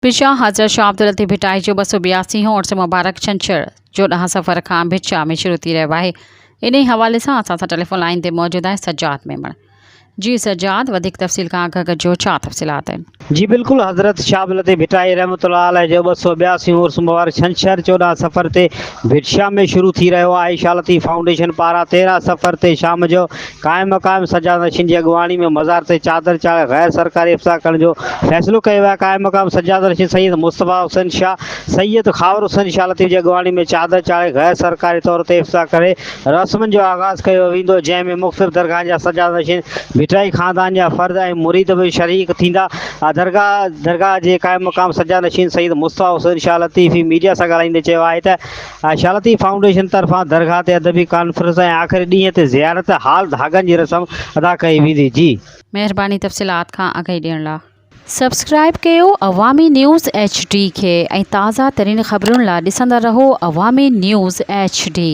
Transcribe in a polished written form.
पिछा हज़रत शाह अब्दुल लतीफ़ भिटाई जो 282 उर्स मुबारक छंछर जो 10 सफ़र खां भिचा में शुरू थी रहियो आहे। इन हवाले से असां सां टेलीफोन लाइन ते मौजूद है सज्जाद मेमण। जी सज्जाद, वधिक तफ़सील खां अॻु जो छा तफ़सीलात आहिनि? जी बिल्कुल, हज़रत शाह अब्दुल लतीफ़ भिटाई रहमतुल्लाह अलैह जो 282 उर्स मुबारक छंछर 14 सफ़र ते भिटशा में शुरू थी रहियो आहे। शाह लतीफ़ फाउंडेशन पारां 13 सफ़र ते शाम जो क़ाइम मक़ाम सज्जाद नशीन जी अॻुवाणी में मज़ार ते चादर चाढ़े गैर सरकारी इफ्तार करण जो फ़ैसिलो कयो आहे। क़ाइम मक़ाम सज्जाद नशीन सैयद मुस्तफ़ा हुसैन शाह सैयद ख़ावर हुसैन शाह लतीफ़ जी अॻुवाणी में चादर चाढ़े गैर सरकारी तौर ते इफ्तार करे रस्मनि जो आगाज़ कयो वेंदो, जंहिंमें मुख़्तलिफ़ दरगाह जा सज्जाद नशीन भिटाई ख़ानदान जा फ़र्द ऐं मुरीद भी शरीक थींदा। दरगाह जे क़ाइम मक़ाम सज्जाद नशीन सैयद मुस्तफ़ा हुसैन शाह लतीफ़ी मीडिया सां ॻाल्हाईंदे चयो आहे त शाह लतीफ़ फाउंडेशन तरफ़ां दरगाह ते अदबी कॉन्फ्रेंस ऐं आख़िरी ॾींहं ते ज़ियारत हाल धागनि जी रस्म अदा कई वेंदी। जी महिरबानी तफ़सीलात खां अॻई ॾियण लाइ। सब्सक्राइब कयो अवामी न्यूज़ HD खे ऐं ताज़ा तरीन ख़बरुनि लाइ ॾिसंदा रहो अवामी न्यूज़ HD।